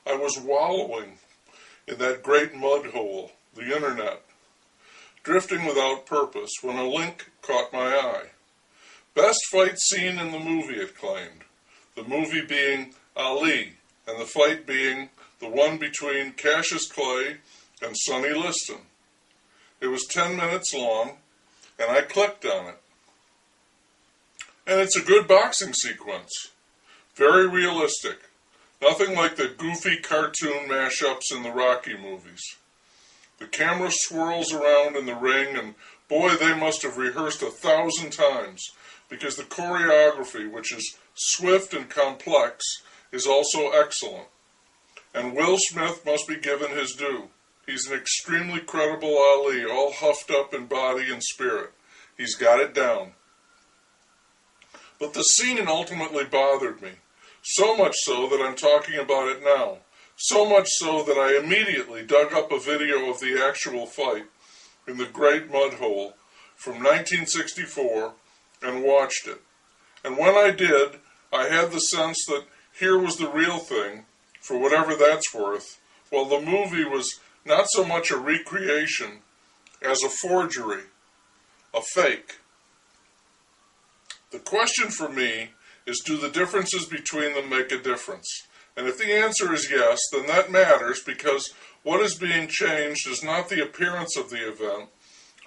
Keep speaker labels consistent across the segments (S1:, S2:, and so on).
S1: I was wallowing in that great mud hole, the internet, drifting without purpose, when a link caught my eye. Best fight scene in the movie, it claimed. The movie being Ali, and the fight being the one between Cassius Clay and Sonny Liston. It was 10 minutes long, and I clicked on it. And it's a good boxing sequence. Very realistic. Nothing like the goofy cartoon mashups in the Rocky movies. The camera swirls around in the ring, and boy, they must have rehearsed 1,000 times, because the choreography, which is swift and complex, is also excellent. And Will Smith must be given his due. He's an extremely credible Ali, all huffed up in body and spirit. He's got it down. But the scene ultimately bothered me, so much so that I'm talking about it now. So much so that I immediately dug up a video of the actual fight in the Great Mud Hole from 1964 and watched it. And when I did, I had the sense that here was the real thing, for whatever that's worth, while the movie was not so much a recreation as a forgery, a fake. The question for me is, do the differences between them make a difference? And if the answer is yes, then that matters, because what is being changed is not the appearance of the event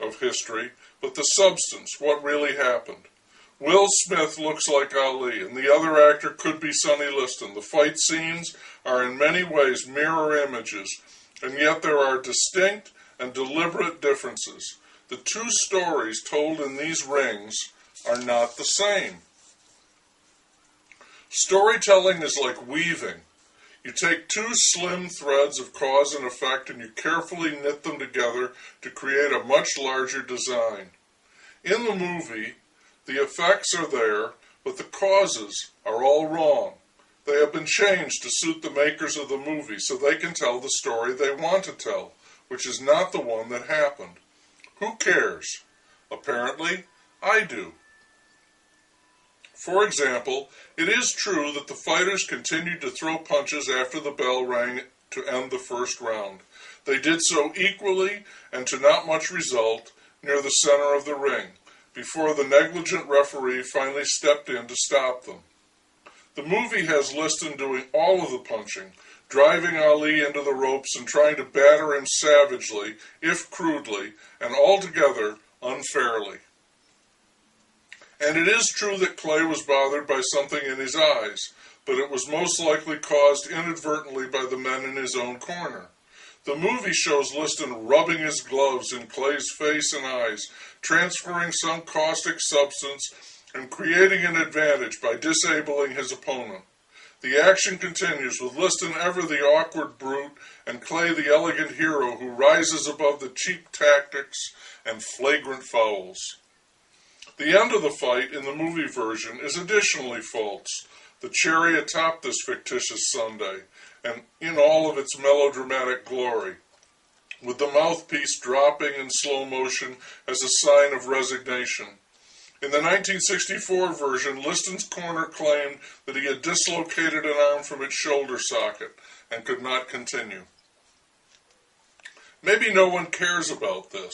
S1: of history, but the substance, what really happened. Will Smith looks like Ali, and the other actor could be Sonny Liston. The fight scenes are in many ways mirror images, and yet there are distinct and deliberate differences. The two stories told in these rings are not the same. Storytelling is like weaving. You take two slim threads of cause and effect and you carefully knit them together to create a much larger design. In the movie, the effects are there, but the causes are all wrong. They have been changed to suit the makers of the movie so they can tell the story they want to tell, which is not the one that happened. Who cares? Apparently, I do. For example, it is true that the fighters continued to throw punches after the bell rang to end the first round. They did so equally and to not much result near the center of the ring, before the negligent referee finally stepped in to stop them. The movie has Liston doing all of the punching, driving Ali into the ropes and trying to batter him savagely, if crudely, and altogether unfairly. And it is true that Clay was bothered by something in his eyes, but it was most likely caused inadvertently by the men in his own corner. The movie shows Liston rubbing his gloves in Clay's face and eyes, transferring some caustic substance and creating an advantage by disabling his opponent. The action continues with Liston ever the awkward brute and Clay the elegant hero who rises above the cheap tactics and flagrant fouls. The end of the fight in the movie version is additionally false, the cherry atop this fictitious sundae, and in all of its melodramatic glory, with the mouthpiece dropping in slow motion as a sign of resignation. In the 1964 version, Liston's corner claimed that he had dislocated an arm from its shoulder socket and could not continue. Maybe no one cares about this,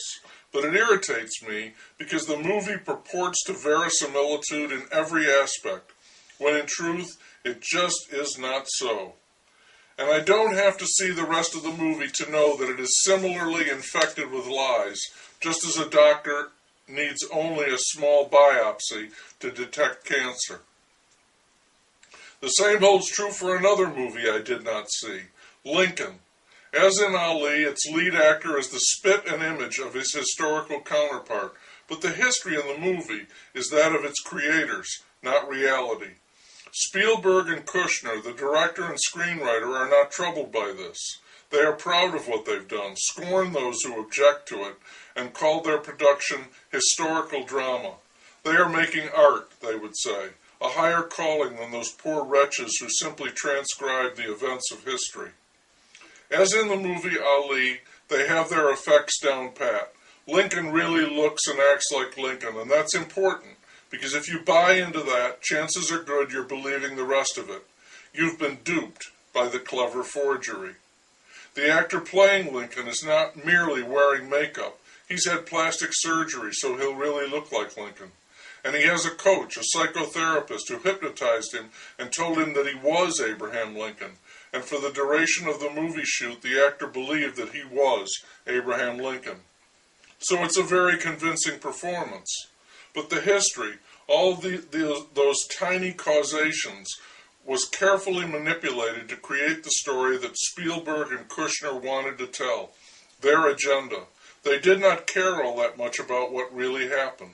S1: but it irritates me because the movie purports to verisimilitude in every aspect, when in truth it just is not so. And I don't have to see the rest of the movie to know that it is similarly infected with lies, just as a doctor needs only a small biopsy to detect cancer. The same holds true for another movie I did not see, Lincoln. As in Ali, its lead actor is the spit and image of his historical counterpart, but the history in the movie is that of its creators, not reality. Spielberg and Kushner, the director and screenwriter, are not troubled by this. They are proud of what they've done, scorn those who object to it, and call their production historical drama. They are making art, they would say, a higher calling than those poor wretches who simply transcribe the events of history. As in the movie Ali, they have their effects down pat. Lincoln really looks and acts like Lincoln, and that's important, because if you buy into that, chances are good you're believing the rest of it. You've been duped by the clever forgery. The actor playing Lincoln is not merely wearing makeup. He's had plastic surgery, so he'll really look like Lincoln. And he has a coach, a psychotherapist, who hypnotized him and told him that he was Abraham Lincoln. And for the duration of the movie shoot, the actor believed that he was Abraham Lincoln. So it's a very convincing performance. But the history, all those tiny causations, was carefully manipulated to create the story that Spielberg and Kushner wanted to tell. Their agenda. They did not care all that much about what really happened.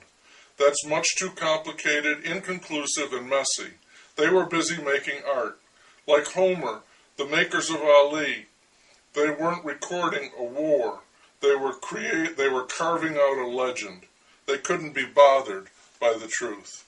S1: That's much too complicated, inconclusive, and messy. They were busy making art. Like Homer, the makers of Ali, they weren't recording a war. They were carving out a legend. They couldn't be bothered by the truth.